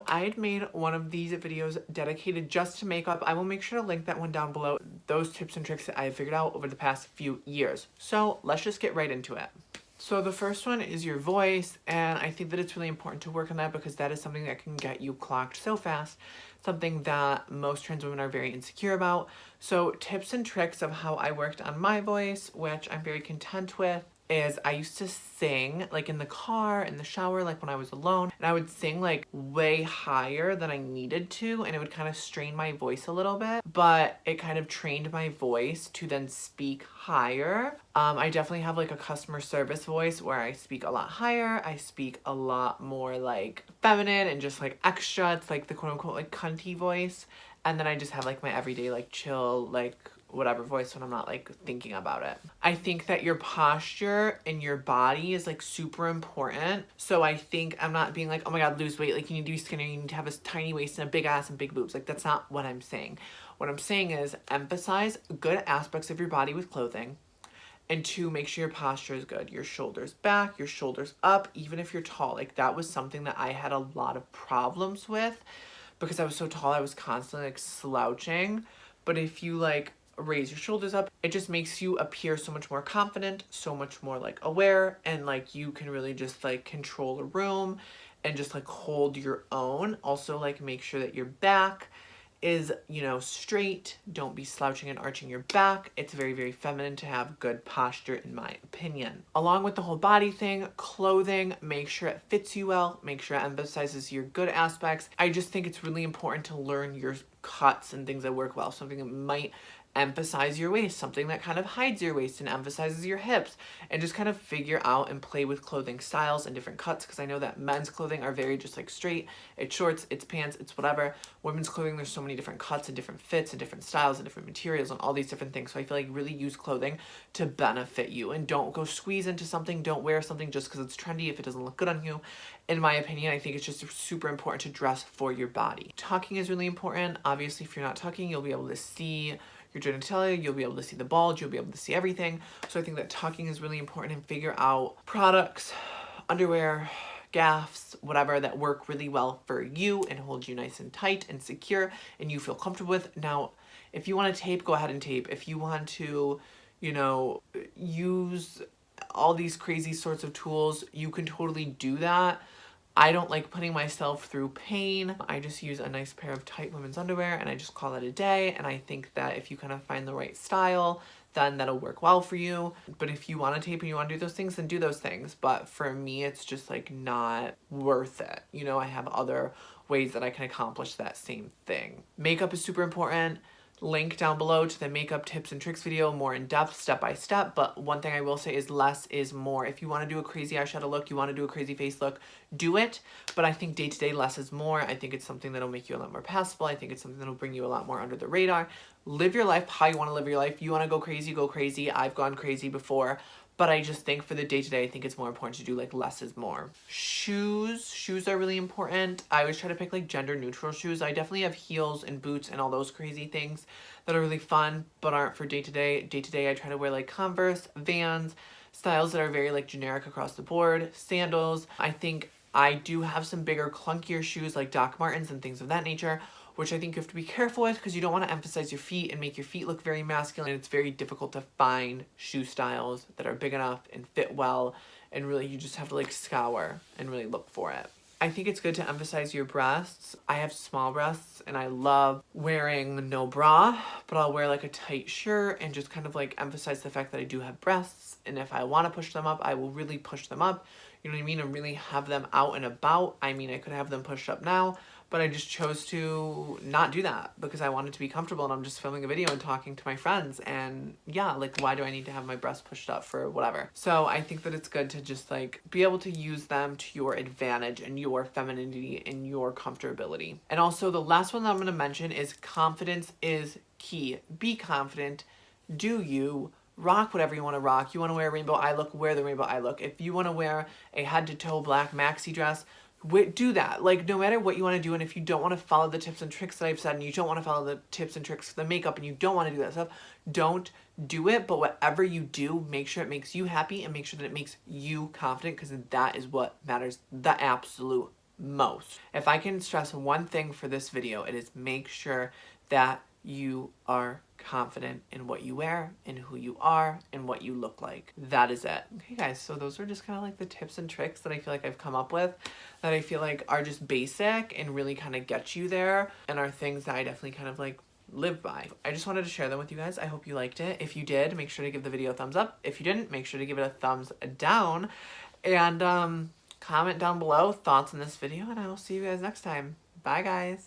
I had made one of these videos dedicated just to makeup. I will make sure to link that one down below. Those tips and tricks that I have figured out over the past few years. So let's just get right into it. So the first one is your voice, and I think that it's really important to work on that because that is something that can get you clocked so fast, something that most trans women are very insecure about. So tips and tricks of how I worked on my voice, which I'm very content with, is I used to sing like in the car, in the shower, like when I was alone, and I would sing like way higher than I needed to, and it would kind of strain my voice a little bit, but it kind of trained my voice to then speak higher. I definitely have like a customer service voice where I speak a lot higher. I speak a lot more like feminine and just like extra. It's like the quote unquote like cunty voice. And then I just have like my everyday like chill like whatever voice when I'm not like thinking about it. I think that your posture and your body is like super important. So I think I'm not being like, oh my god, lose weight, like you need to be skinny, you need to have a tiny waist and a big ass and big boobs. Like that's not what I'm saying. What I'm saying is emphasize good aspects of your body with clothing. And two, make sure your posture is good. Your shoulders back, your shoulders up, even if you're tall. Like that was something that I had a lot of problems with because I was so tall, I was constantly like slouching. But if you like raise your shoulders up, it just makes you appear so much more confident, so much more like aware, and like you can really just like control a room and just like hold your own. Also like make sure that your back is, you know, straight. Don't be slouching and arching your back. It's very, very feminine to have good posture, in my opinion. Along with the whole body thing, clothing, make sure it fits you well, make sure it emphasizes your good aspects. I just think it's really important to learn your cuts and things that work well. Something that might emphasize your waist, something that kind of hides your waist and emphasizes your hips, and just kind of figure out and play with clothing styles and different cuts, because I know that men's clothing are very just like straight, it's shorts, it's pants, it's whatever. Women's clothing, there's so many different cuts and different fits and different styles and different materials and all these different things. So I feel like really use clothing to benefit you, and don't go squeeze into something, don't wear something just because it's trendy if it doesn't look good on you. In my opinion, I think it's just super important to dress for your body. Tucking is really important. Obviously, if you're not tucking, you'll be able to see your genitalia, you'll be able to see the bulge, you'll be able to see everything. So I think that tucking is really important, and figure out products, underwear, gaffs, whatever that work really well for you and hold you nice and tight and secure and you feel comfortable with. Now, if you want to tape, go ahead and tape. If you want to, you know, use all these crazy sorts of tools, you can totally do that. I don't like putting myself through pain. I just use a nice pair of tight women's underwear and I just call it a day. And I think that if you kind of find the right style, then that'll work well for you. But if you want to tape and you want to do those things, then do those things. But for me, it's just like not worth it. You know, I have other ways that I can accomplish that same thing. Makeup is super important. Link down below to the makeup tips and tricks video, more in depth, step by step. But one thing I will say is less is more. If you want to do a crazy eyeshadow look, you want to do a crazy face look, do it. But I think day to day, less is more. I think it's something that'll make you a lot more passable. I think it's something that'll bring you a lot more under the radar. Live your life how you want to live your life. You want to go crazy, go crazy. I've gone crazy before. But I just think for the day-to-day, I think it's more important to do like less is more. Shoes are really important. I always try to pick like gender neutral shoes. I definitely have heels and boots and all those crazy things that are really fun, but aren't for day-to-day. Day-to-day, I try to wear like Converse, Vans, styles that are very like generic across the board, sandals. I think I do have some bigger, clunkier shoes like Doc Martens and things of that nature, which I think you have to be careful with because you don't want to emphasize your feet and make your feet look very masculine. It's very difficult to find shoe styles that are big enough and fit well, and really you just have to like scour and really look for it. I think it's good to emphasize your breasts. I have small breasts and I love wearing no bra, but I'll wear like a tight shirt and just kind of like emphasize the fact that I do have breasts, and if I want to push them up, I will really push them up. You know what I mean? And really have them out and about. I mean, I could have them pushed up now, but I just chose to not do that because I wanted to be comfortable, and I'm just filming a video and talking to my friends, and yeah, like why do I need to have my breasts pushed up for whatever? So I think that it's good to just like be able to use them to your advantage and your femininity and your comfortability. And also the last one that I'm going to mention is confidence is key. Be confident. Do you. Rock whatever you want to rock. You want to wear a rainbow eye look, wear the rainbow eye look. If you want to wear a head to toe black maxi dress, do that. Like, no matter what you want to do, and if you don't want to follow the tips and tricks that I've said, and you don't want to follow the tips and tricks for the makeup, and you don't want to do that stuff, don't do it. But whatever you do, make sure it makes you happy and make sure that it makes you confident, because that is what matters the absolute most. If I can stress one thing for this video, it is make sure that you are confident in what you wear, in who you are, and what you look like. That is it. Okay guys, so those are just kind of like the tips and tricks that I feel like I've come up with, that I feel like are just basic and really kind of get you there, and are things that I definitely kind of like live by. I just wanted to share them with you guys. I hope you liked it. If you did, make sure to give the video a thumbs up. If you didn't, make sure to give it a thumbs down, and comment down below thoughts on this video, and I will see you guys next time. Bye guys.